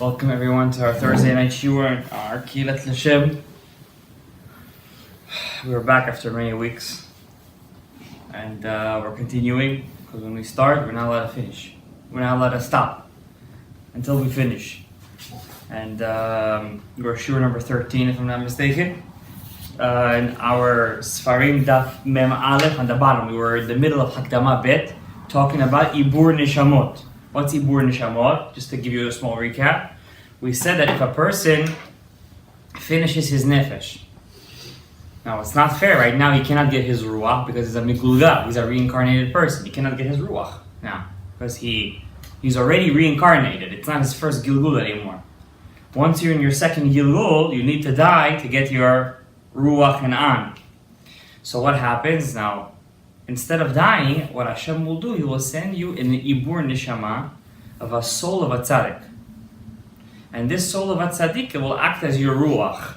Welcome everyone to our Thursday night shiur, our Kilat L'Shem. We're back after many weeks, and we're continuing, because when we start, we're not allowed to finish. We're not allowed to stop until we finish. And we're shiur number 13, if I'm not mistaken. In our Sfarim Daf Mem Aleph on the bottom, we were in the middle of Hakdama Bet, talking about Ibur Neshamot. What's Ibur Neshamot? Just to give you a small recap, we said that if a person finishes his nefesh, now it's not fair. Right now he cannot get his ruach because he's a migulga. He's a reincarnated person. He cannot get his ruach now because he's already reincarnated. It's not his first gilgul anymore. Once you're in your second gilgul, you need to die to get your ruach and an. So what happens now? Instead of dying, what Hashem will do, He will send you an ibur neshama of a soul of a tzaddik. And this soul of a tzaddik will act as your ruach.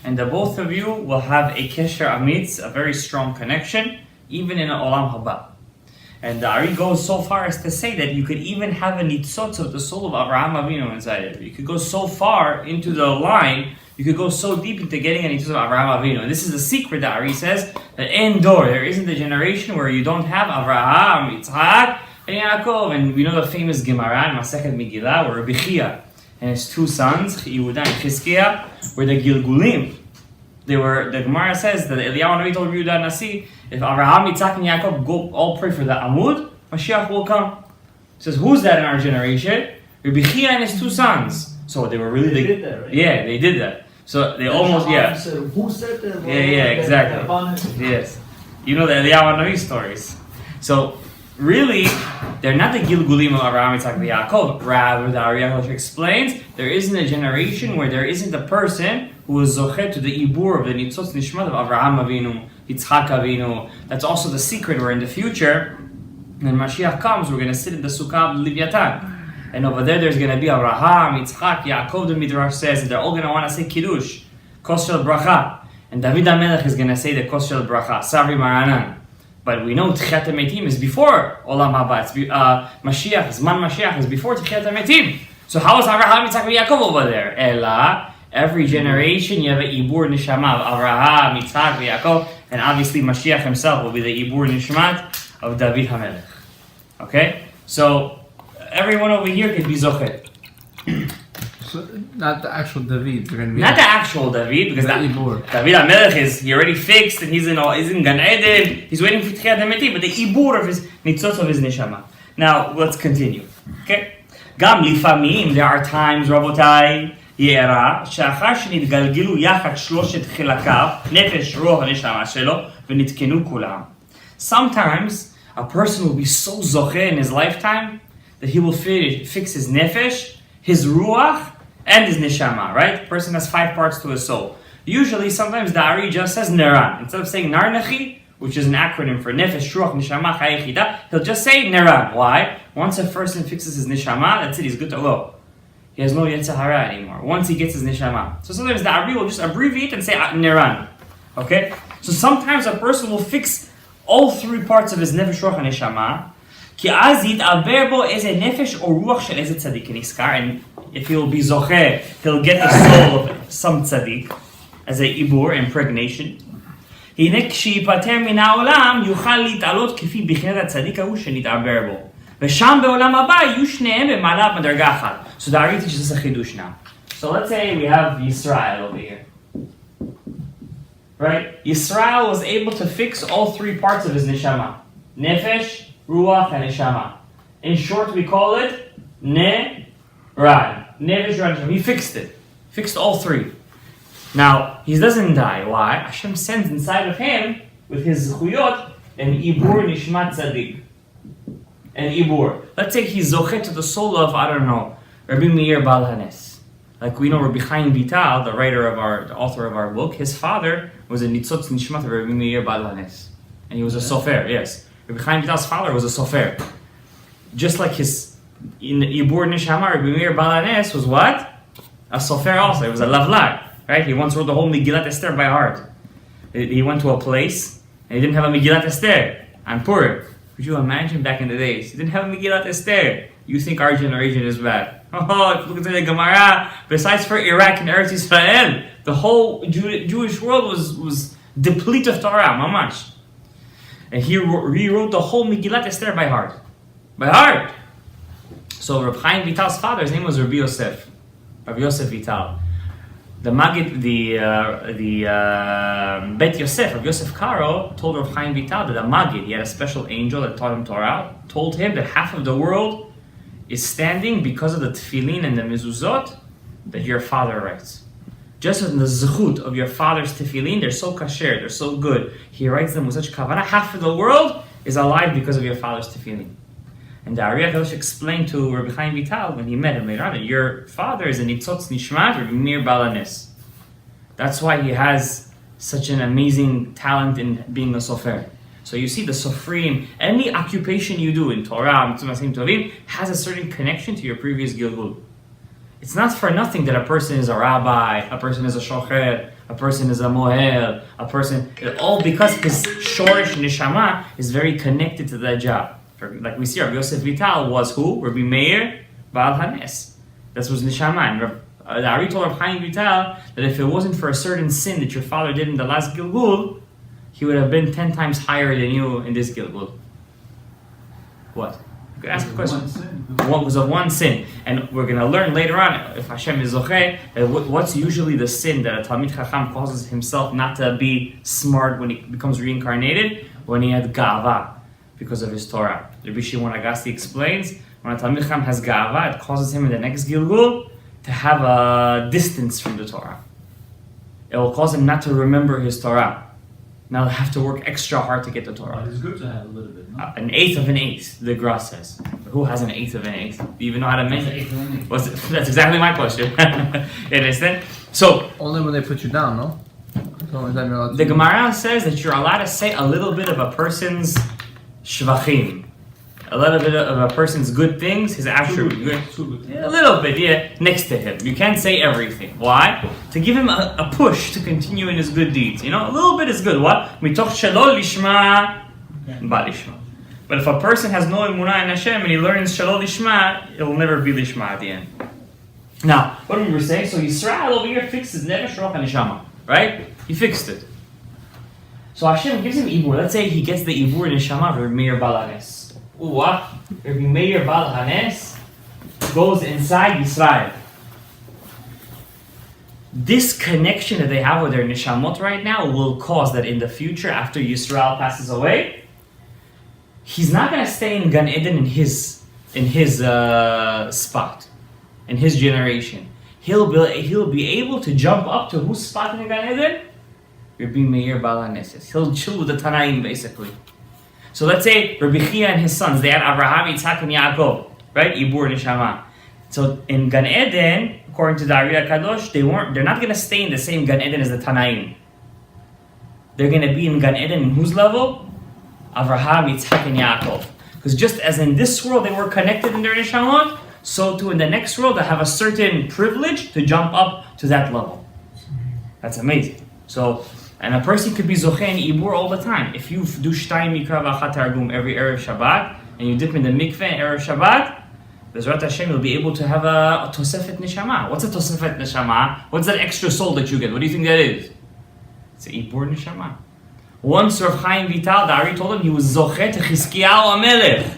And the both of you will have a kesher amitz, a very strong connection, even in an olam haba. And the Ari goes so far as to say that you could even have a nitzotz of the soul of Avraham Avinu inside it. You could go so far into the line, you could go so deep into getting a nitzotz of Avraham Avinu. And this is the secret that Ari says, that en dor, there isn't a generation where you don't have Avraham, Yitzhak, and Yaakov. And we know the famous Gemara in Masechet Megillah, where Rabbi Chia and his two sons, Yehuda and Chizkiah, were the Gilgulim. The Gemara says that Eliyahu Navi told Yehuda Nasi, if Avraham, Yitzhak, and Yaakov go all pray for the Amud, Mashiach will come. He says, who's that in our generation? Rabbi Chia and his two sons. So they were really... They did that, right? Yeah, they did that. So they almost, Who said that? Yeah, exactly. Yes. You know the Eliyahu Navi stories. So, really, they're not the Gilgulim of Avraham, Yitzhak, and Yaakov. Rather, the Ari Yaakov explains, there isn't a generation where there isn't a person who is zochet to the ibur of the nitzotz nishmat of Avraham Avinu, Yitzhak Avinu. That's also the secret where in the future, when Mashiach comes, we're going to sit in the Sukkah of Leviathan. And over there's going to be Avraham, Yitzhak, Yaakov, the Midrash says, and they're all going to want to say Kiddush, Kos Shel Bracha. And David HaMelech is going to say the Kos Shel Bracha, Savri Maranan. But we know Tchiat HaMetim is before Olam Haba. Mashiach, Zman Mashiach is before Tchiat HaMetim. So how is Avraham, Yitzhak, and Yaakov over there? Ela, every generation you have a Ibur Neshama of Avraham, Yitzhak, and Yaakov. And obviously Mashiach himself will be the Ibur Nishmat of David HaMelech. Okay? So, everyone over here could be Zochet. So, not the actual David. Not the actual David, because David HaMelech he already fixed, and he's in Gan Eden. He's waiting for Tchiat HaMetim, but the Ibur of his Nitzotz of his Neshama. Now, let's continue. Okay? Gam lifamim, there are times, Rabotai, יארע, שאחר שנתגלגלו יחד שלושת חלקיו, נפש, רוח, הנשמה שלו, ונתקנו כולם. Sometimes, a person will be so zoche in his lifetime that he will fix his nefesh, his ruach, and his neshama, right? The person has 5 parts to his soul. Usually, sometimes the Ari just says neran. Instead of saying narnachi, which is an acronym for nefesh, ruach, neshama, chayechida, he'll just say neran. Why? Once a person fixes his neshama, that's it, he's good to go. He has no Yetzer Hara anymore, once he gets his neshama. So sometimes the Ari will just abbreviate and say neran. Okay? So sometimes a person will fix all 3 parts of his nefesh, ruach, and neshama, כי אז יתעבר בו איזה נפש או רוח של איזה צדיק נזכר, and if he'll be זוכה, he'll get the soul of some צדיק, as a ibur, impregnation. הנה כשיפטר מן העולם, יוכל להתעלות כפי בחינת הצדיק ההוא שנתעבר בו. ושם בעולם הבא, יהיו שניהם במעלה מדרגה אחת. So the Ari teaches us a chidush now. So let's say we have Yisrael over here. Right? Yisrael was able to fix all 3 parts of his neshama. Nefesh, Ruach, and Neshama. In short, we call it Neran. Nefesh, Ruach, Neshama. He fixed it. Fixed all 3. Now, he doesn't die. Why? Hashem sends inside of him, with his zechuyot, an Ibur Nishmat Tzadik. An Ibur. Let's say he's zochet to the soul of, I don't know, Rabbi Meir Baal Hanes. Like we know Rabbi Chaim Vital, the author of our book, his father was a Nitzotz Nishmat of Rabbi Meir Baal Hanes. And he was a sofer, yes. Rabbi Chaim Vital's father was a sofer. Just like in Ibur Neshama, Rabbi Meir Baal Hanes was what? A sofer also. It was a lavlag, right? He once wrote the whole Megillat Esther by heart. He went to a place and he didn't have a Megillat Esther on Purim. Could you imagine back in the days? He didn't have a Megillat Esther. You think our generation is bad. Oh, look at the Gemara. Besides for Iraq and Eretz Israel, the whole Jewish world was depleted of Torah, mamash. And he rewrote the whole Megillat Esther by heart. By heart! So Reb Chaim Vital's father, his name was Rabbi Yosef. Rabbi Yosef Vital. The Maggid, the Bet Yosef, Rabbi Yosef Karo, told Reb Chaim Vital that the Maggid, he had a special angel that taught him Torah, told him that half of the world is standing because of the tefillin and the mezuzot that your father writes. Just in the zechut of your father's tefillin, they're so kasher, they're so good. He writes them with such kavanah. Half of the world is alive because of your father's tefillin. And the Ari HaKadosh explained to Rabbi Chaim Vital when he met him later on that your father is a nitzotz nishmat or mir balanes. That's why he has such an amazing talent in being a sofer. So you see the sofrim, any occupation you do in Torah, Mitzvah Masim Tovim, has a certain connection to your previous gilgul. It's not for nothing that a person is a rabbi, a person is a shocher, a person is a mohel, a person, all because his shorish neshama is very connected to that job. Like we see, Rabbi Yosef Vital was who? Rabbi Meir Baal Hanes. That was neshama. And the Ari told Rabbi Chaim Vital that if it wasn't for a certain sin that your father did in the last gilgul, he would have been 10 times higher than you in this gilgul. What? You could ask a question. What was of one sin? And we're going to learn later on, if Hashem is zocheh, what's usually the sin that a Talmid Chacham causes himself not to be smart when he becomes reincarnated? When he had ga'ava, because of his Torah. Rabbi Shimon Agassi explains, when a Talmid Chacham has ga'ava, it causes him in the next gilgul to have a distance from the Torah. It will cause him not to remember his Torah. Now they have to work extra hard to get the Torah. It's good to have a little bit, no? An eighth of an eighth, the Gra says. Who has an eighth of an eighth? Do you even know how to measure? That's exactly my question. You understand? So Only when they put you down, no? That's the only time you're allowed to the Gemara says that you're allowed to say a little bit of a person's shvachim, a little bit of a person's good things, his attributes. A little bit, yeah, next to him. You can't say everything. Why? To give him a push to continue in his good deeds. You know, a little bit is good. What? Mitoch shelo lishma, ba lishma. But if a person has no emunah in Hashem and he learns shelo lishma, it will never be lishma at the end. Now, what we were saying? So Yisrael over here fixed his nefesh, ruach, and neshama, right? He fixed it. So Hashem gives him ibur. Let's say he gets the ibur in neshama of Rabbi Meir Baal Hanes. Rabbi Meir Baal Hanes goes inside Yisrael. This connection that they have with their neshamot right now will cause that in the future, after Yisrael passes away, he's not going to stay in Gan Eden in his spot, in his generation. He'll be able to jump up to whose spot in Gan Eden? Rabbi Meir Baal Hanes. He'll chill with the Tanaim basically. So let's say Rabbi Chia and his sons, they had Abraham, Yitzhak, and Yaakov, right? Ibur Neshama. So in Gan Eden, according to the Ari HaKadosh, they're not going to stay in the same Gan Eden as the Tanaim. They're going to be in Gan Eden in whose level? Abraham, Yitzhak, and Yaakov. Because just as in this world they were connected in their Neshamot, so too in the next world they have a certain privilege to jump up to that level. That's amazing. So, and a person could be zocheh and ibur all the time. If you do shtayim mikra v'achat targum every Erev Shabbat, and you dip in the mikveh Erev Shabbat, Bezrat Hashem, you'll be able to have a tosefet neshama. What's a tosefet neshama? What's that extra soul that you get? What do you think that is? It's a ibur neshama. Once Rav Chaim Vital, the Ari told him he was zocheh to Chizkiyahu HaMelech.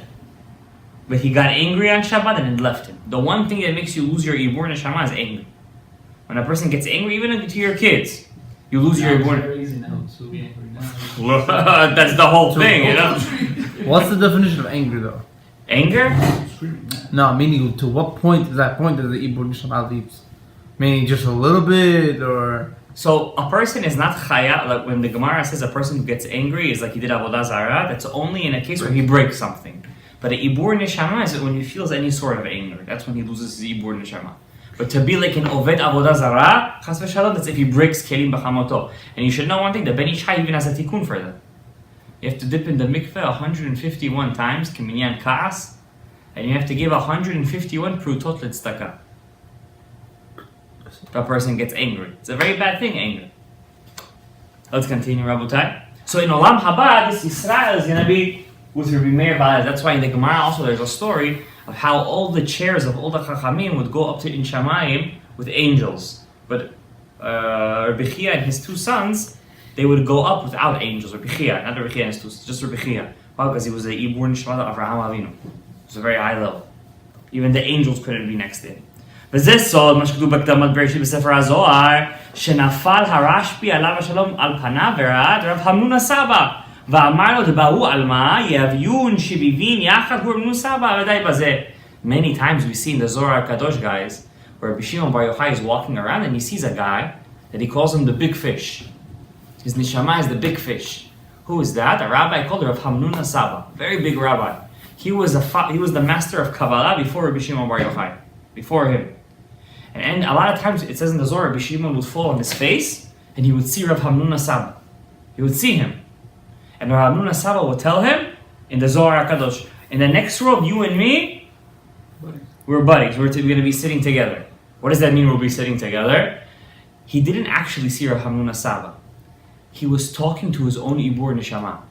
But he got angry on Shabbat and it left him. The one thing that makes you lose your ibur neshama is anger. When a person gets angry, even to your kids, you lose your ibur. It's very easy now to be angry now. That's the whole thing, you know? What's the definition of anger, though? Anger? No, meaning to what point is that point that the Ibur Nishama leaves? Meaning just a little bit, or... So a person is not chaya, like when the Gemara says a person who gets angry is like he did avodah zarah, that's only in a case where he breaks something. But a ibur neshama is when he feels any sort of anger. That's when he loses his ibur neshama. But to be like an oved avodah zarah, chas v'shalom, that's if he breaks kelim b'chamoto. And you should know one thing, the Ben Ish Chai even has a tikkun for that. You have to dip in the mikveh 151 times, kiminyan ka'as, and you have to give 151 prutot l'tzedakah. A person gets angry. It's a very bad thing, anger. Let's continue, Rabotai. So in Olam Haba, this Yisrael is going to be with Rabbi Meir Baal. That's why in the Gemara also there's a story of how all the chairs of all the Chachamim would go up to In Shamayim with angels. But Rabbi Chia and his two sons, they would go up without angels. Rabbi Chia, not Rabbi Chia and his two sons, just Rabbi Chia. Why? Because he was the Ibur Nishmat of Avraham Avinu. It was a very high level. Even the angels couldn't be next to him. וזה סוד, מה שכתוב בהקדמת בראשית בספר הזוהר, שנפל הרשב"י עליו השלום על פניו וראה את רב חמנון הסבא, ואמר לו דברו על מה, יביון שביבין יחד הוא רב חמנון סבא, ודאי בזה. Many times we see in the Zohar Kadosh guys, where Rabbi Shimon Bar Yochai is walking around and he sees a guy that he calls him the big fish. His neshama is the big fish. Who is that? A rabbi called Rav Hamnun Saba, very big rabbi. He was the master of Kabbalah before Rabbi Shimon Bar Yochai, before him. And a lot of times it says in the Zohar, Rabbi Shimon would fall on his face and he would see Rav Hamnun Saba. He would see him. And Rav Hamnun Saba would tell him in the Zohar HaKadosh, in the next world, you and me, we're buddies. We're going to be sitting together. What does that mean, we'll be sitting together? He didn't actually see Rav Hamnun Saba. He was talking to his own Ibur Neshama.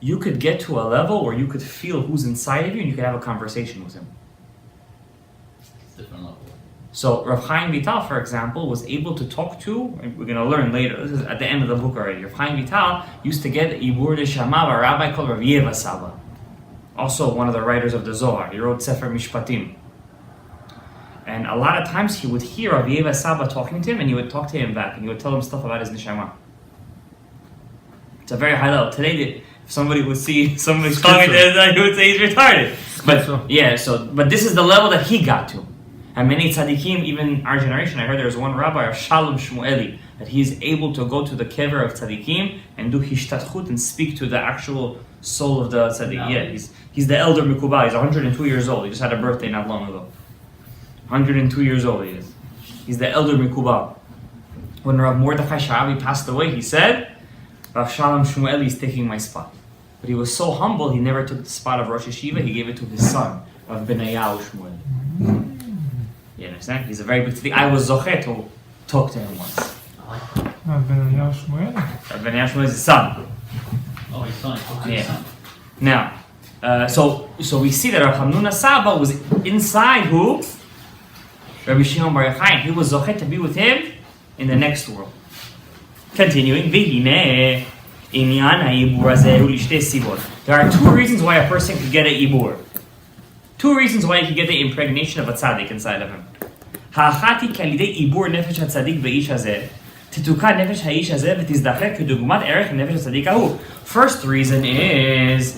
You could get to a level where you could feel who's inside of you and you could have a conversation with him. Different level. So Rav Chaim Vital, for example, was able to talk to, and we're going to learn later, this is at the end of the book already, Rav Chaim Vital used to get Ibur Neshama of a rabbi called Rav Yeva Saba. Also one of the writers of the Zohar. He wrote Sefer Mishpatim. And a lot of times he would hear Rav Yeva Saba talking to him and he would talk to him back and he would tell him stuff about his neshama. It's a very high level. Today, if somebody would see somebody talking to him, he would say he's retarded. But this is the level that he got to. And many tzaddikim, even our generation, I heard there was one rabbi, R.Shalom that he is able to go to the kever of tzaddikim and do hishtatchut and speak to the actual soul of the tzaddik. No. Yeah, he's the elder Mikubah. He's 102 years old. He just had a birthday not long ago. 102 years old he is. He's the elder Mikubah. When Rav Mordechai Sha'abi passed away, he said, Rav Shalom Shmueli is taking my spot. But he was so humble, he never took the spot of Rosh Yeshiva, he gave it to his son, Rav Benayahu Shmueli. You understand? He's a very big tzaddik. I was zoche to talk to him once. Rav Benayahu Shmueli? Rav Benayahu Shmueli is his son. Oh, his son. Yeah. Now, so we see that Rav Hamnun Saba was inside who? Rabbi Shimon Bar Yochai. He was zoche to be with him in the next world. Continuing, there are two reasons why a person could get an ibur. Two reasons why he could get the impregnation of a tzaddik inside of him. האחת כי על ידי עיבור נפש הצדיק באיש הזה, תתוקן נפש האיש הזה ותזדחק כדוגמת ערך נפש הצדיק ההוא. First reason is,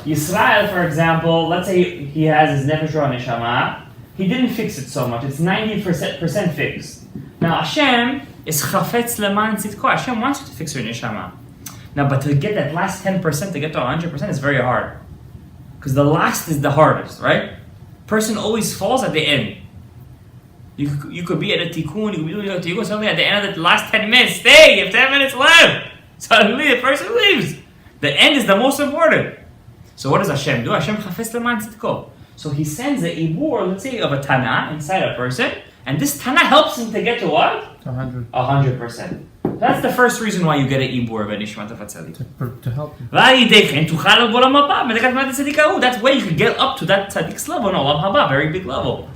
Yisrael, for example, let's say he has his nefesh or neshama, he didn't fix it so much, it's 90% fixed. Now Hashem is chafetz leman tzidko, Hashem wants you to fix your neshama. Now, but to get that last 10%, to get to 100% is very hard. Because the last is the hardest, right? Person always falls at the end. You could be at a tikkun, you could be doing a tikkun, suddenly at the end of the last 10 minutes, stay, you have 10 minutes left. Suddenly the person leaves. The end is the most important. So what does Hashem do? Hashem chafetz leman tzidko. So he sends a ibur, let's say, of a tana inside a person, and this tana helps him to get to what? 100%. That's the first reason why you get an ibur of a nishmat of a tzaddik. To help you. That's where you can get up to that tzaddik's level, no, olam haba, very big level.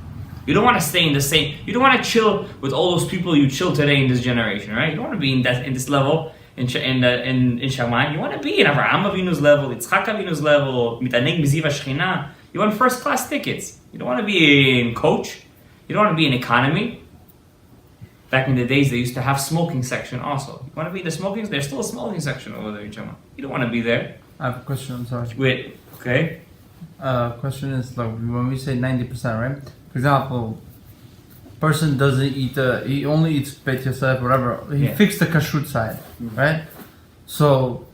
You don't want to stay in the same. You don't want to chill with all those people you chill today in this generation, right? You don't want to be in this level in Shamayim. You want to be in Avraham Avinu's level, Yitzchak Avinu's level, mitaneg miziv hashchina. You want first class tickets. You don't want to be in coach. You don't want to be in economy. Back in the days, they used to have smoking section also. You want to be in the smoking? There's still a smoking section over there in Shamayim. You don't want to be there. I have a question. I'm sorry. Wait. Okay. Question is like when we say 90%, right? For example, person doesn't eat. He only eats Beit Yosef, whatever. He fixed the kashrut side, right? So,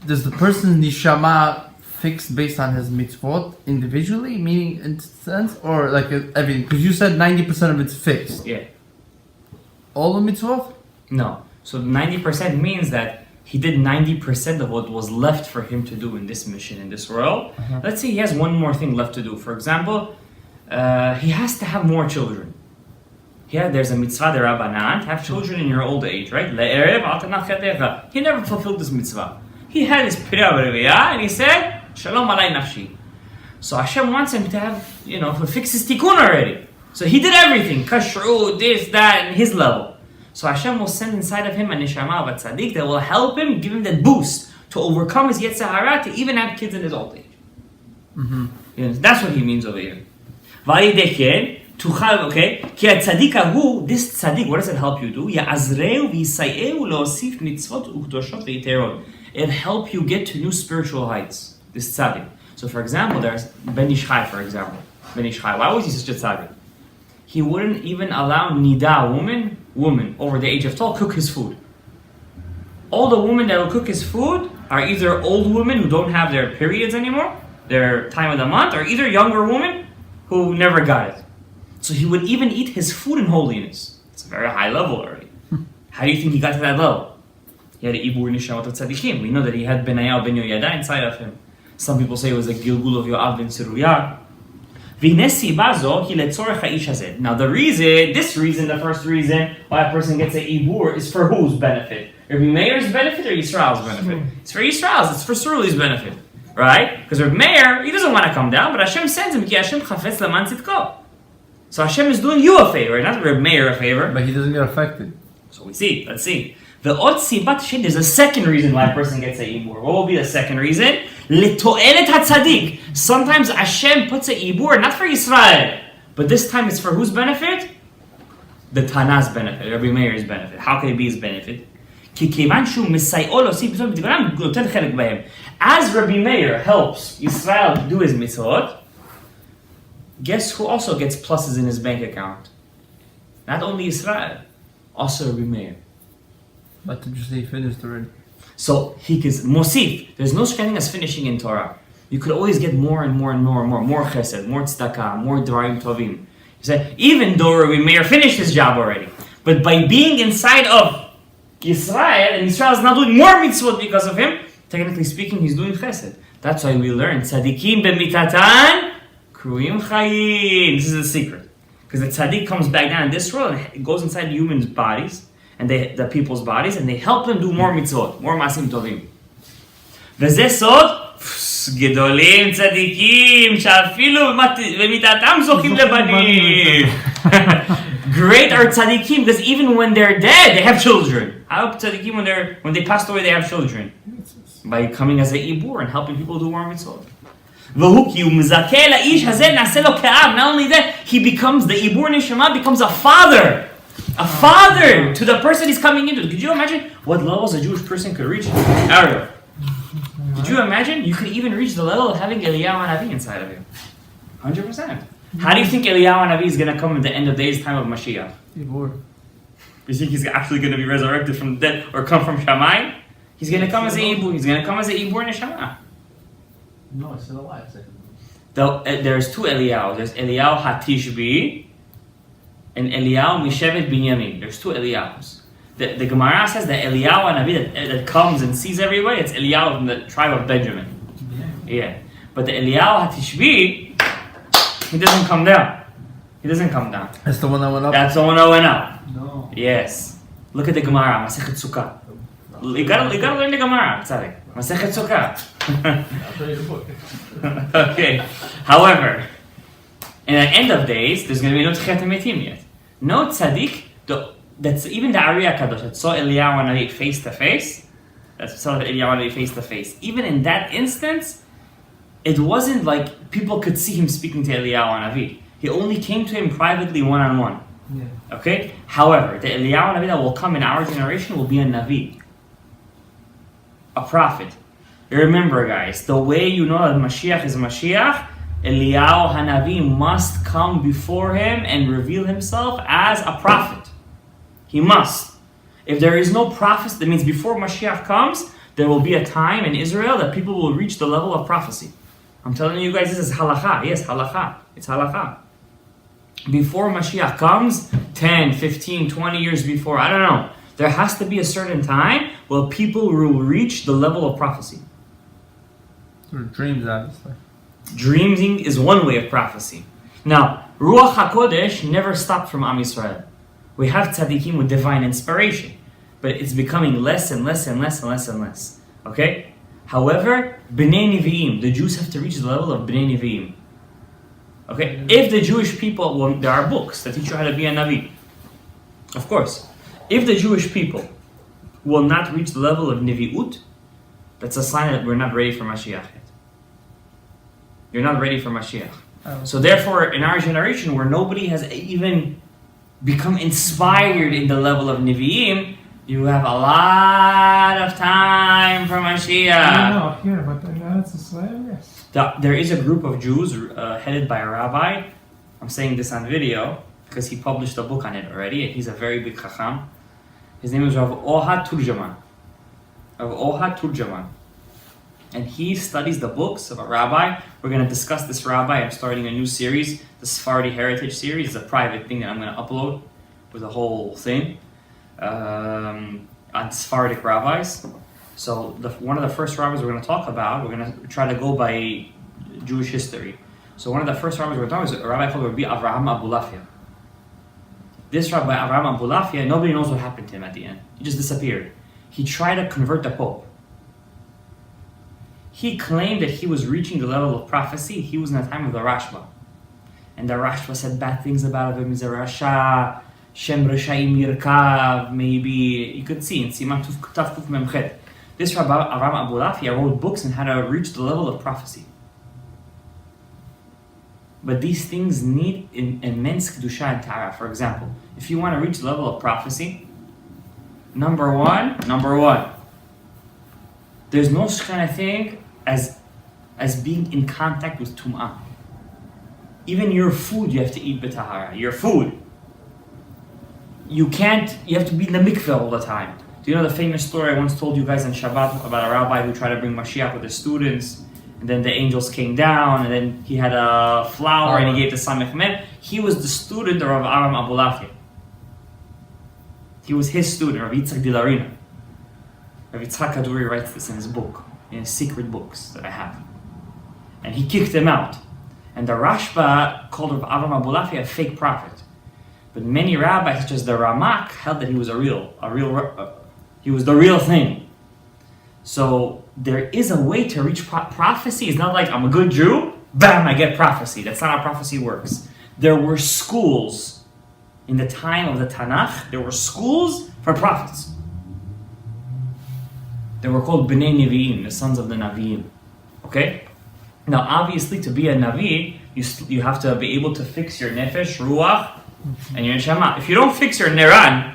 does the person's neshama fixed based on his mitzvot individually, meaning in sense, or like everything? Because you said 90% of it's fixed. Yeah. All the mitzvot? No. So 90% means that he did 90% of what was left for him to do in this mission, in this world. Let's say he has one more thing left to do. For example, he has to have more children. Here, there's a mitzvah derabanan, to have children in your old age, right? He never fulfilled this mitzvah. He had his pirah and he said, Shalom alay nafshi. So Hashem wants him to have, to fix his tikkun already. So he did everything, kashrut, this, that, and his level. So Hashem will send inside of him a neshama of a tzaddik that will help him, give him that boost to overcome his yetzer hara, to even have kids in his old age. That's what he means over here. Okay? This tzaddik, what does it help you do? It help you get to new spiritual heights. This tzaddik. So for example, there's Ben Ish Chai, for example. Ben Ish Chai, why was he such a tzaddik? He wouldn't even allow nida, woman over the age of 12, cook his food. All the women that will cook his food are either old women who don't have their periods anymore, their time of the month, or either younger women who never got it. So he would even eat his food in holiness. It's a very high level already. How do you think he got to that level? He had an Ibur Nishamot of Tzadikim. We know that he had Benayahu ben Yoyada inside of him. Some people say it was a Gilgul of Yoav ben Tziruyah. Now this reason, the first reason why a person gets an Ibur is for whose benefit? Rabbi Meir's benefit or Yisrael's benefit? It's for Yisrael's, it's for Suruli's benefit. Right? Because Rabbi Meir, he doesn't want to come down, but Hashem sends him, Ki Hashem chafetz laman tzidko. So Hashem is doing you a favor, not Rabbi Meir a favor. But he doesn't get affected. So let's see. There's a second reason why a person gets a ibur. What will be the second reason? Leto'elet hatzadik. Sometimes Hashem puts a ibur not for Yisrael, but this time it's for whose benefit? The Tana's benefit, Rabbi Meir's benefit. How can it be his benefit? As Rabbi Meir helps Yisrael do his mitzvot, guess who also gets pluses in his bank account? Not only Yisrael, also Rabbi Meir. But did you say he finished already? So he is mosif. There's no such thing as finishing in Torah. You could always get more and more and more and more. More chesed, more tzedakah, more dvarim tovim. You say, even though Rabbi Meir finished his job already, but by being inside of Yisrael, and Yisrael is now doing more mitzvot because of him, technically speaking, he's doing chesed. That's why we learn tzadikim b'mitatan kruim chayim. This is the secret. Because the tzaddik comes back down in this world and it goes inside humans' bodies, and the people's bodies, and they help them do more mitzvot, more masim tovim. וזה סוד, גדולים צדיקים, שאפילו במיטתם זוכים לבנים. Great are tzadikim, because even when they're dead, they have children. How tzadikim when they passed away, they have children? By coming as a ibur and helping people do more mitzvot. והוא כי הוא מזכה לאיש הזה, נעשה לו כאב. Not only that, he becomes, the ibur neshama becomes a father. A father to the person he's coming into. Could you imagine what levels a Jewish person could reach? Ariel. Could you imagine? You could even reach the level of having Eliyahu Hanavi inside of you. 100%. How do you think Eliyahu Hanavi is going to come at the end of days, time of Mashiach? Ibur. You think he's actually going to be resurrected from the dead or come from Shammai? He's going to come as a Ibur. He's going to come as a Ibur Neshama. No, it's still alive. There's two Eliyahu. There's Eliyahu Hatishbi and Eliyahu Mishevet Binyamin. There's two Eliyahus. The Gemara says that Eliyahu Hanavi that comes and sees everybody, it's Eliyahu from the tribe of Benjamin. Yeah. But the Eliyahu Hatishbi, he doesn't come down. He doesn't come down. That's the one that went up? That's the one that went up. No. Yes. Look at the Gemara, Masechet Sukkah. You gotta learn the Gemara, Tzadik. Masechet Sukkah. I'll show you the book. Okay. However, in the end of days, there's going to be no Tchiat HaMetim yet. No Tzadik, that's even the Ari HaKadosh that saw Eliyahu Hanavi face to face. Even in that instance, it wasn't like people could see him speaking to Eliyahu Hanavi. He only came to him privately, one-on-one. Yeah. Okay? However, the Eliyahu Hanavi that will come in our generation will be a Navi. A prophet. You remember, guys, the way you know that Mashiach is Mashiach, Eliyahu Hanavi must come before him and reveal himself as a prophet. He must. If there is no prophecy, that means before Mashiach comes, there will be a time in Israel that people will reach the level of prophecy. I'm telling you guys, this is halakha. Yes, halakha. It's halakha. Before Mashiach comes, 10, 15, 20 years before, I don't know, there has to be a certain time where people will reach the level of prophecy. Or dreams, obviously. Dreaming is one way of prophecy. Now, Ruach HaKodesh never stopped from Am Yisrael. We have tzaddikim with divine inspiration, but it's becoming less and less and less and less and less. Okay? However, B'nai Nevi'im, the Jews have to reach the level of B'nai Nevi'im. Okay, if the Jewish people, well, there are books that teach you how to be a Navi. Of course. If the Jewish people will not reach the level of Nevi'ut, that's a sign that we're not ready for Mashiach yet. You're not ready for Mashiach. So therefore, in our generation, where nobody has even become inspired in the level of Nevi'im, you have a lot of time for Mashiach. No, here, but in Eretz Israel, yes. There is a group of Jews headed by a rabbi. I'm saying this on video because he published a book on it already. He's a very big chacham. His name is Rav Ohad Turjaman. Rav Ohad Turjaman. And he studies the books of a rabbi. We're going to discuss this rabbi. I'm starting a new series, the Sephardi Heritage series. It's a private thing that I'm going to upload with a whole thing on Sephardic rabbis. So one of the first rabbis we're going to talk about, we're going to try to go by Jewish history. So one of the first rabbis we're going to talk about is a rabbi called Rabbi Avraham Abulafia. This Rabbi Avraham Abulafia, nobody knows what happened to him at the end. He just disappeared. He tried to convert the Pope. He claimed that he was reaching the level of prophecy. He was in the time of the Rashba. And the Rashba said bad things about him. He's a Rasha, Shem Rasha'im Yirkav, maybe. You could see in Siman Taf Kuf Memchet. This Rabbi Avraham Abulafia wrote books on how to reach the level of prophecy. But these things need immense kedusha and tara. For example, if you want to reach the level of prophecy, number one, there's no such kind of thing as being in contact with tum'ah. Even your food you have to eat b'tahara. Your food. You have to be in the mikveh all the time. Do you know the famous story I once told you guys on Shabbat about a rabbi who tried to bring Mashiach with his students, and then the angels came down, and then he had a flower and he gave the Samech Men? He was the student of Rav Aram Abulafia. He was his student, Rav Yitzchak Dilarina. Rav Yitzchak Kaduri writes this in his book, in his secret books that I have. And he kicked him out. And the Rashba called Rav Aram Abulafia a fake prophet. But many rabbis, such as the Ramak, held that he was he was the real thing. So there is a way to reach prophecy. It's not like I'm a good Jew, bam, I get prophecy. That's not how prophecy works. There were schools in the time of the Tanakh. There were schools for prophets. They were called B'nai Nevi'im, the sons of the Navi'im. Okay? Now, obviously, to be a Navi, you have to be able to fix your nefesh, ruach, and your neshama. If you don't fix your neran,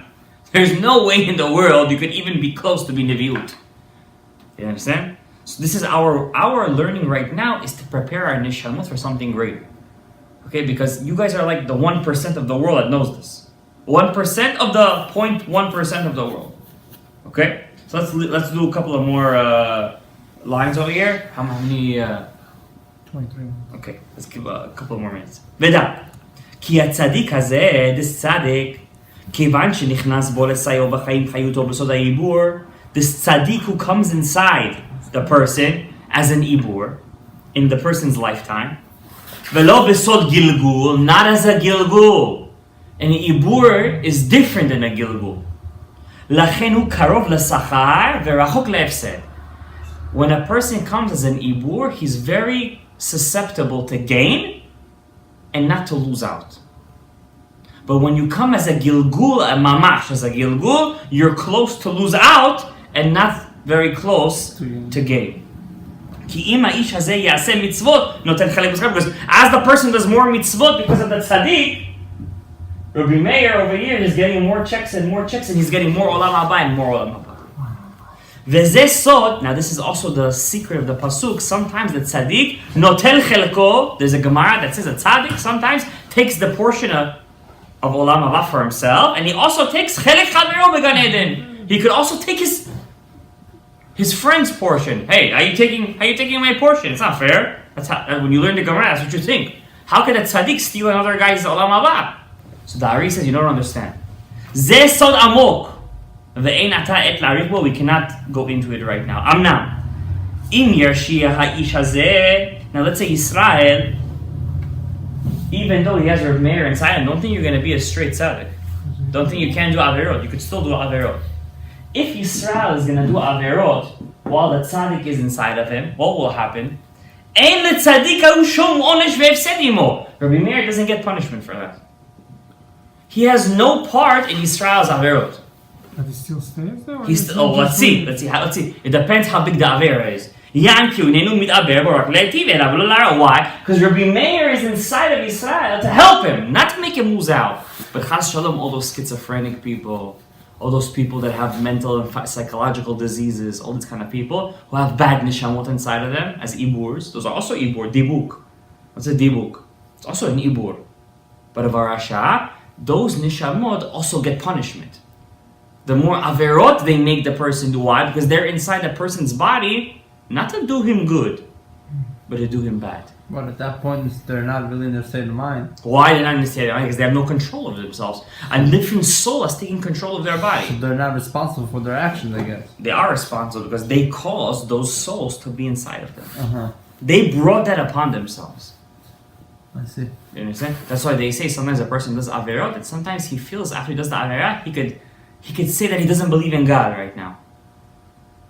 there's no way in the world you could even be close to be Nevi'ut. You understand? So this is our learning right now is to prepare our neshamot for something greater. Okay, because you guys are like the 1% of the world that knows this. 1% of the 0.1% of the world. Okay? So let's do a couple of more lines over here. How many? 23. Okay, let's give a couple more minutes. ודע, כי הצדיק הזה, this צדיק, כיוון שנכנס בו לסייר בחיים חיותו בסוד העיבור, this tzaddik who comes inside the person as an ibur in the person's lifetime, ולא בסוד גלגול, not as a gilgul. An ibur is different than a gilgul. לכן הוא קרוב לשכר ורחוק להפסד. When a person comes as an ibur, he's very susceptible to gain and not to lose out. But when you come as a gilgul, a mamash, as a gilgul, you're close to lose out and not very close to gain. כי אם האיש הזה יעשה מצוות, נותן חלק בשכר, because as the person does more mitzvot because of the tzaddik, Rabbi Meir over here is getting more checks and he's getting more olam haba and more olam haba. וזה סוד, now this is also the secret of the pasuk, sometimes the tzaddik, notel chelko, there's a Gemara that says a tzaddik sometimes takes the portion of olam haba for himself, and he also takes chelek chavero began eden. He could also take his friend's portion. Hey, are you taking my portion? It's not fair. That's how, when you learn the Gemara, that's what you think. How can a tzaddik steal another guy's olam haba? So the Ari says, you don't understand. Ze sod amok. Ve'ein ata et la'arich bo. We cannot go into it right now. Amnam. Im yershia ha'ish hazeh. Now let's say Israel, even though he has Rav Meir inside him, don't think you're going to be a straight tzaddik. Don't think you can do averot. You could still do averot. If Israel is going to do averot, while the tzaddik is inside of him, what will happen? Ein letzaddik hahu shom onesh ve'efsed imo. Rabbi Meir doesn't get punishment for that. He has no part in Yisrael's averot. But he still stays there? Let's see. It depends how big the avera is. Why? Because Rabbi Meir is inside of Israel to help him, not to make him lose out. But R.Shalom, all those schizophrenic people, all those people that have mental and psychological diseases, all these kind of people who have bad nishamot inside of them as iburs, those are also ibur, dibuk. What's a dibuk? It's also an ibur. But of Arasha, those nishamot also get punishment. The more averot they make the person do, why? Because they're inside the person's body, not to do him good, but to do him bad. But at that point, they're not really in their state of mind. Why they're not in the state of mind? Because they have no control of themselves. A different soul is taking control of their body. So they're not responsible for their actions, I guess. They are responsible because they caused those souls to be inside of them. Uh-huh. They brought that upon themselves. I see. You understand? That's why they say sometimes a person does averot, that sometimes he feels after he does the averot, he could say that he doesn't believe in God right now.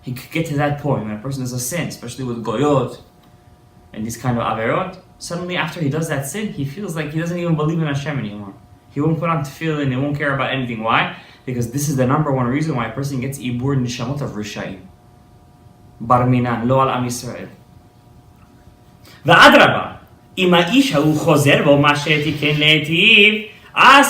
He could get to that point when a person does a sin, especially with goyot and this kind of averot. Suddenly, after he does that sin, he feels like he doesn't even believe in Hashem anymore. He won't put on tefillin, he won't care about anything. Why? Because this is the number one reason why a person gets ibur nishamot of rishayim. Bar minan, lo al am Yisrael. Va'adraba, im ha'ish ha'u chozer bo ma she'etiken le'etiv, and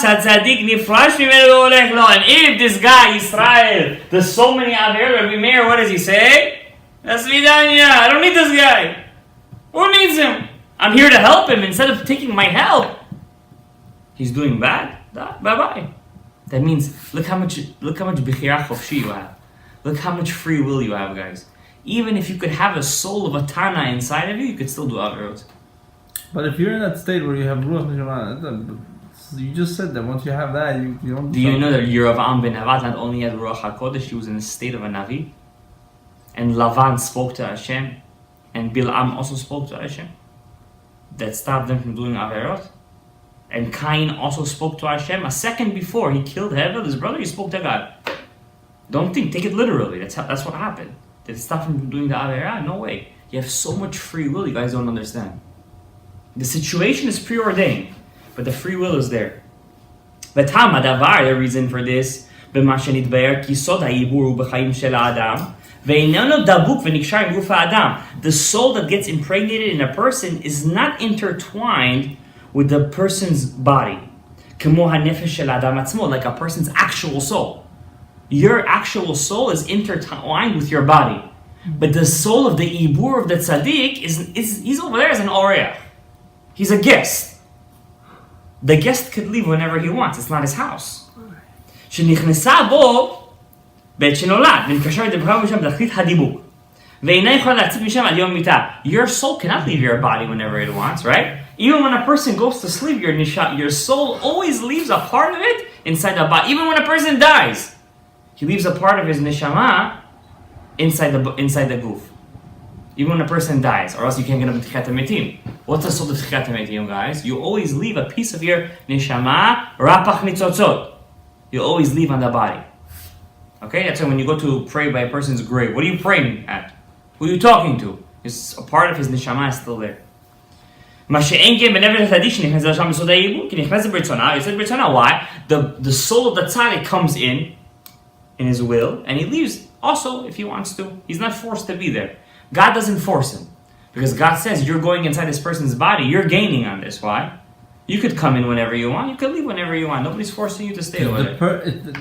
if this guy, Israel, there's so many aver, Rabbi Meir, what does he say? That's vidanya, I don't need this guy. Who needs him? I'm here to help him instead of taking my help. He's doing bad. Bye-bye. That means, look how much bechira chofshi you have. Look how much free will you have, guys. Even if you could have a soul of a Tana inside of you, you could still do averot. But if you're in that state where you have Ruach Neshama, you just said that once you have that, you don't... Do you know that Yeravam ben Nevat not only had Ruach HaKodesh, he was in the state of a Navi? And Lavan spoke to Hashem, and Bil'am also spoke to Hashem. That stopped them from doing Averot. And Cain also spoke to Hashem. A second before he killed Hevel, his brother, he spoke to God. Don't think, take it literally. That's what happened. Did it stop him from doing the Averah? No way. You have so much free will, you guys don't understand. The situation is preordained, but the free will is there. The reason for this, the soul that gets impregnated in a person is not intertwined with the person's body. Like a person's actual soul. Your actual soul is intertwined with your body. But the soul of the Ibur of the Tzaddik, he's over there as an Oreach. He's a guest. The guest could leave whenever he wants. It's not his house. שנכנסה בו בעת שנולד, ונתקשר לדבריו משם לתכלית הדיבוק. ואינה יכולה לצאת משם עד יום מיתה. Your soul cannot leave your body whenever it wants, right? Even when a person goes to sleep, your soul always leaves a part of it inside the body. Even when a person dies, he leaves a part of his neshama inside the goof. Even when a person dies, or else you can't get up to Tchiyat HaMetim. What's the soul of Tchiyat HaMetim, guys? You always leave a piece of your neshama, rapach nitzotzot. You always leave on the body. Okay, that's why when you go to pray by a person's grave, what are you praying at? Who are you talking to? It's a part of his neshama is still there. Why? The soul of the tzaddik comes in his will, and he leaves also if he wants to. He's not forced to be there. God doesn't force him. Because God says, you're going inside this person's body, you're gaining on this. Why? You could come in whenever you want, you could leave whenever you want. Nobody's forcing you to stay over there.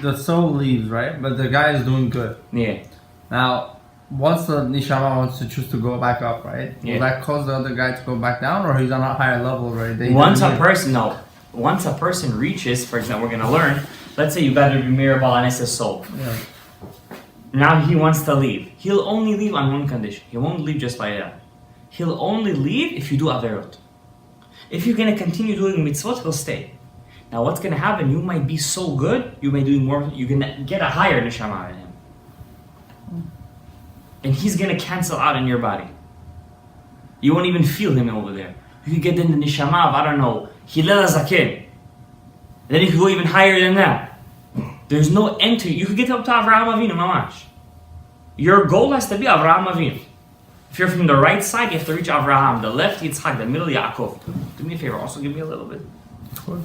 The soul leaves, right? But the guy is doing good. Yeah. Now, once the Nishama wants to choose to go back up, right? Yeah. Will that cause the other guy to go back down, or he's on a higher level already? Once a person reaches, for example, we're going to learn, let's say you got a Mir Balanes' soul. Yeah. Now he wants to leave. He'll only leave on one condition. He won't leave just like that. He'll only leave if you do Averot. If you're going to continue doing mitzvot, he'll stay. Now what's going to happen? You might be so good, you may do more, you're going to get a higher neshama in him. And he's going to cancel out in your body. You won't even feel him over there. You could get in the neshama of, I don't know, Hillel Zaken. Then you could go even higher than that. There's no end to it. You could get up to Avraham Avinu, mamash. your goal has to be Avraham Avinu. If you're from the right side, you have to reach Avraham. The left, Yitzchak. The middle, Yaakov. Do me a favor, also give me a little bit. Of course.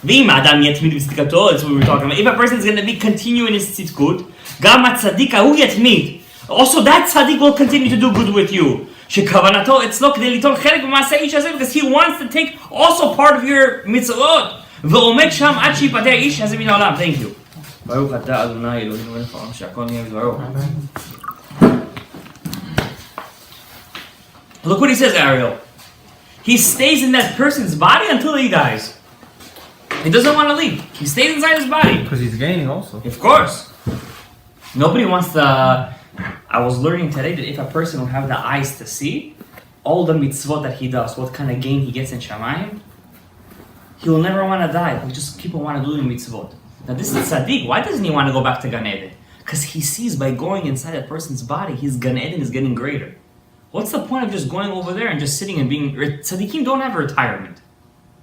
That's what we were talking about. If a person is going to be continuing his tzidkut, also that tzaddik will continue to do good with you. Because he wants to take also part of your mitzvot. Thank you. Look what he says, Ariel. He stays in that person's body until he dies. He doesn't want to leave. He stays inside his body. Because he's gaining also. Of course. Nobody wants to... I was learning today that if a person will have the eyes to see all the mitzvot that he does, what kind of gain he gets in Shamayim, he will never want to die. He'll just keep on want to do the mitzvot. Now this is tzaddik. Why doesn't he want to go back to Gan Eden? Because he sees by going inside a person's body, his Gan Eden is getting greater. What's the point of just going over there and just sitting and being... Tzaddikim don't have a retirement.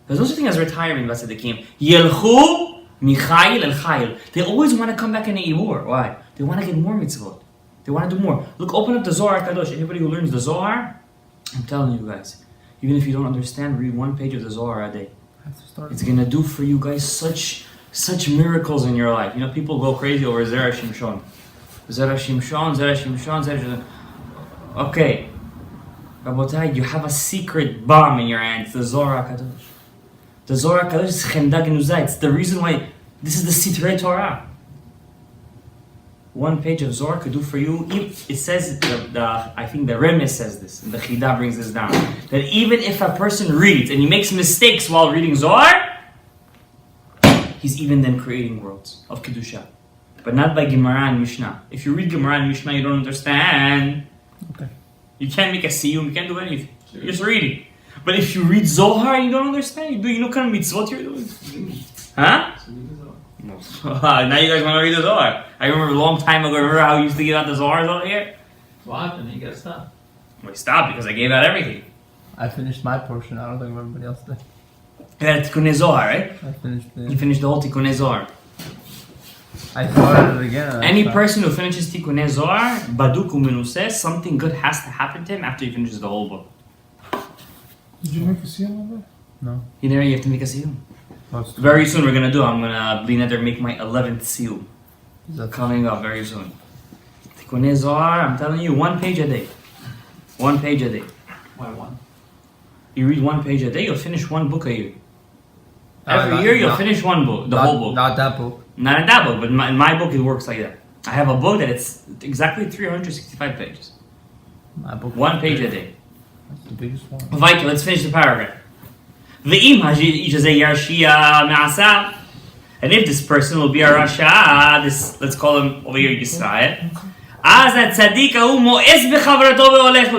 There's no such thing as retirement by tzaddikim. Yelchu michayil el chayil. They always want to come back in a ibur. Why? They want to get more mitzvot. They want to do more. Look, open up the Zohar Kadosh. Anybody who learns the Zohar, I'm telling you guys, even if you don't understand, read one page of the Zohar a day. It's gonna do for you guys such miracles in your life. You know, people go crazy over Zera Shimshon. Zera Shimshon, Zera Shimshon, Zera Shimshon. Okay. Rabotai, you have a secret bomb in your hand. It's the Zohar Kadosh. The Zohar Kadosh is Chemda Genuzah. It's the reason why this is the Sitrei Torah. One page of Zohar could do for you. It says, I think the Remes says this, and the Chida brings this down, that even if a person reads and he makes mistakes while reading Zohar, he's even then creating worlds of Kedusha. But not by Gemara and Mishnah. If you read Gemara and Mishnah, you don't understand. Okay. You can't make a siyum, you can't do anything. You're just reading. But if you read Zohar and you don't understand, you know what kind of mitzvot you're doing? Huh? No. Now you guys want to read the Zohar. I remember a long time ago, remember how we used to give out the Zohars over here? What happened? You gotta stop. We stopped because I gave out everything. I finished my portion. I don't think everybody else did. You had Tikkunei Zohar, right? I finished it. You finished the whole Tikkunei Zohar. I started it again. Any person who finishes Tikkunei Zohar, Baduk Umenu says, something good has to happen to him after he finishes the whole book. Did you make a seal of that? No. You have to make a siyum. Very soon we're gonna do. I'm gonna make my 11th siyum. Coming up very soon. Tikkunei Zohar, I'm telling you, 1 page a day. 1 page a day. Why one? You read 1 page a day, you'll finish 1 book a year. Every year you'll finish 1 book, the whole book. Not that book. Not in that book, but in my book it works like that. I have a book that it's exactly 365 pages. My book. 1 page a day. That's the biggest one. Vital, let's finish the paragraph. And if this person will be a Rasha, let's call him over here Yisrael.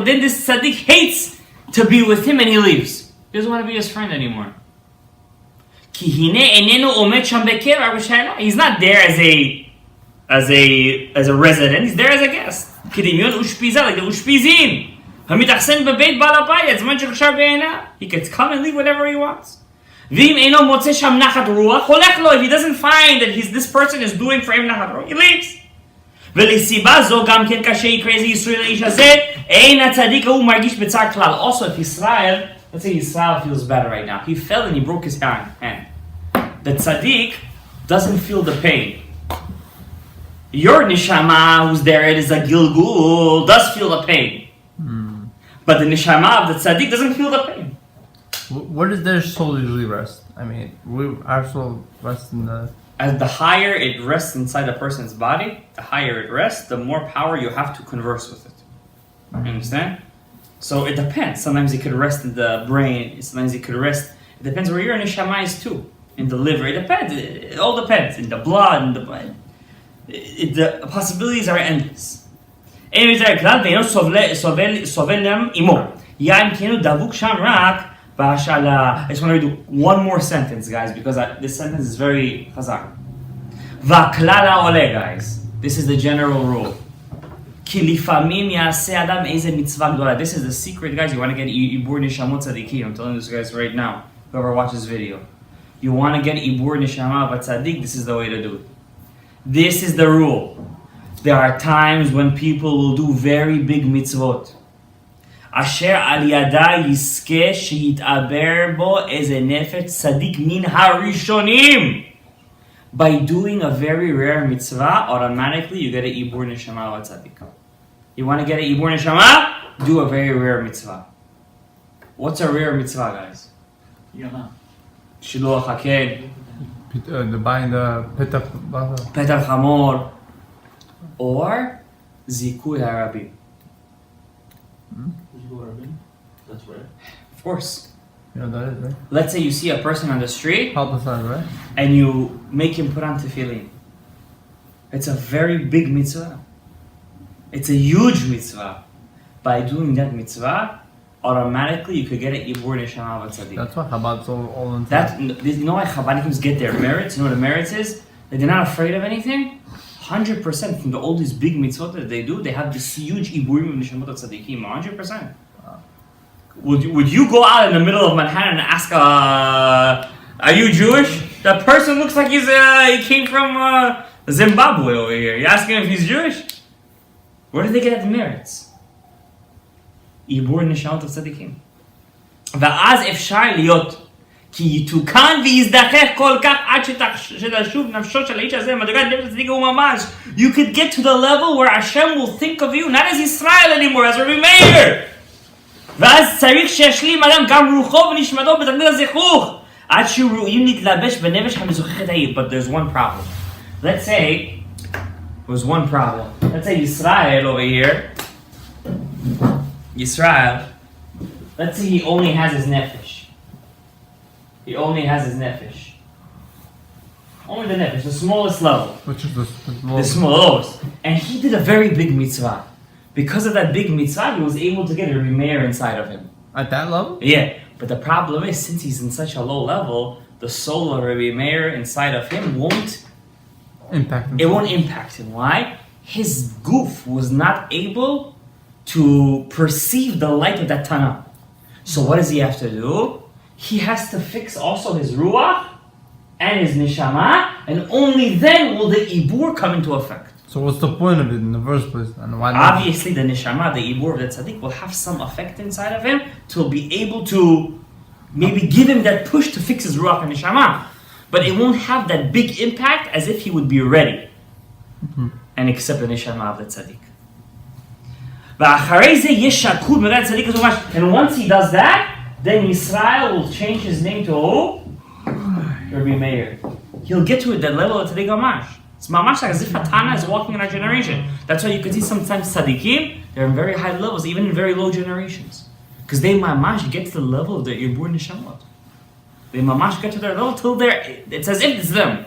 Then this tzaddik hates to be with him and he leaves. He doesn't want to be his friend anymore. He's not there as a resident, he's there as a guest. Like the Ushpizin. He can come and leave whatever he wants. If he doesn't find that this person is doing for him nachat ruach, he leaves. Also, if Israel, let's say Israel feels bad right now, he fell and he broke his hand. The tzaddik doesn't feel the pain. Your neshama, who's there, it is a Gilgul, does feel the pain. But the neshama of the tzaddik doesn't feel the pain. Where does their soul usually rest? I mean, our soul rests in the... As the higher it rests inside a person's body, the higher it rests, the more power you have to converse with it. You understand? So it depends. Sometimes it could rest in the brain. Sometimes it could rest... It depends where your neshama is too. In the liver. It depends. It all depends. In the blood, in the blood. The possibilities are endless. Anyways, I just want to do one more sentence, guys, because this sentence is very chazak. Guys. This is the general rule. This is the secret, guys. You want to get Ibur Nishamot Tzaddikim. I'm telling this guys right now. Whoever watches this video. You want to get Ibur Nishama of a Tzaddik, this is the way to do it. This is the rule. There are times when people will do very big mitzvot. Asher al yada yiske sheyitaber bo eze nefesh tzadik min harishonim. By doing a very rare mitzvah, automatically you get a ibur neshama wa tzadik. You want to get a ibur neshama? Do a very rare mitzvah. What's a rare mitzvah, guys? Yonah. Shiluach haken, The buying the petach. petar chamor, or zikui harabim. That's rare. Of course. You know that is, right? Let's say you see a person on the street Help us out, right? and you make him put on tefillin. It's a very big mitzvah. It's a huge mitzvah. By doing that mitzvah, automatically you could get an ibur neshama v'tzadik. That's why Chabad's all in. You know why Chabadims get their merits? You know what the merits is? That they're not afraid of anything. 100% from all these big mitzvot that they do, they have this huge iburim of neshamot tzadikim. 100%. Would you go out in the middle of Manhattan and ask, are you Jewish? That person looks like he came from Zimbabwe over here. You asking him if he's Jewish? Where did they get the merits? Ibur neshamot tzadikim. ואז אפשר להיות כי יתוקן ויזדחך כל כך עד שתשוב נפשו של האיש הזה מדרגת נפש צדיק הוא ממש. You could get to the level where Hashem will think of you not as Israel anymore, as Rabbi Meir. ואז צריך שישלים אדם גם רוחו ונשמתו בתגלית הזיכוך עד שהוא ראויים להתלבש בנפש המזוכחת ההיא. But there's one problem. Let's say there's one problem. Let's say Israel over here. Israel. Let's say he only has his nefesh. He only has his nefesh. Only the nefesh, the smallest level. Which is the smallest. And he did a very big mitzvah. Because of that big mitzvah, he was able to get a Rimeir inside of him. At that level? Yeah. But the problem is, since he's in such a low level, the soul of Rabbi Meir inside of him won't impact him. It won't impact him. Why? His goof was not able to perceive the light of that Tana. So what does he have to do? He has to fix also his ruach and his neshama, and only then will the ibur come into effect. So what's the point of it in the first place? And why not? Obviously, the neshama, the ibur of the tzaddik, will have some effect inside of him to be able to maybe give him that push to fix his ruach and neshama. But it won't have that big impact as if he would be ready and accept the neshama of the tzaddik. And once he does that, then Yisrael will change his name to who? Rabbi Meir. He'll get to it, that level of tzaddik mamash. It's mamash like as if Hatana is walking in our generation. That's why you can see sometimes tzaddikim, they're in very high levels, even in very low generations. Because they mamash get to the level of the Ibur Neshamot. They mamash get to their level till it's as if it's them.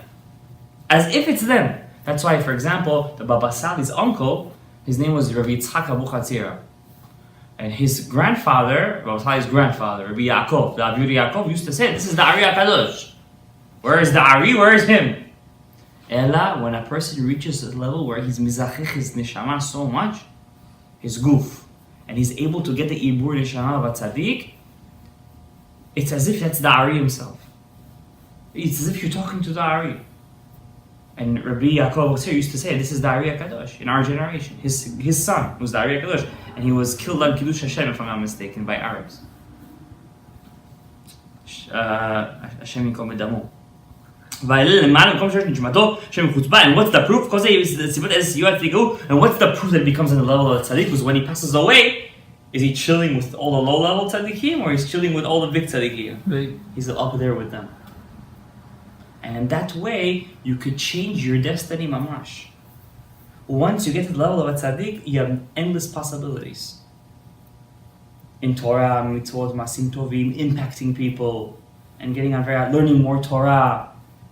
As if it's them. That's why, for example, the Baba Sali's uncle, his name was Rabbi Yitzchak Abu Chatzira. And his grandfather, Baba Sali's grandfather, Rabbi Yaakov, the Avi Yaakov, used to say, this is the Ari HaKadosh. Where is the Ari? Where is him? Ella, when a person reaches a level where he's mizachich his neshama so much, his goof, and he's able to get the ibur neshama of a tzaddik, it's as if that's the Ari himself. It's as if you're talking to the Ari. And Rabbi Yaakov used to say, this is the Ari HaKadosh in our generation. His son was the Ari HaKadosh, and he was killed on Kiddush Hashem, if I'm not mistaken, by Arabs. Hashem yinkom b'damo. And what's the proof? And what's the proof that it becomes in the level of tzaddik? Because when he passes away, is he chilling with all the low level tzaddikim, or he's chilling with all the big tzaddikim? He's up there with them. And that way, you could change your destiny mamash. Once you get to the level of a tzaddik, you have endless possibilities. In Torah, mitzvot, masim tovim, impacting people, and getting on learning more Torah,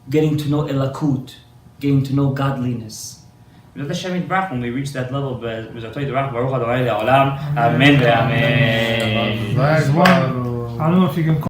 getting to know elakut, getting to know godliness. When we reach that level, Amen ve'amen. I don't know if you can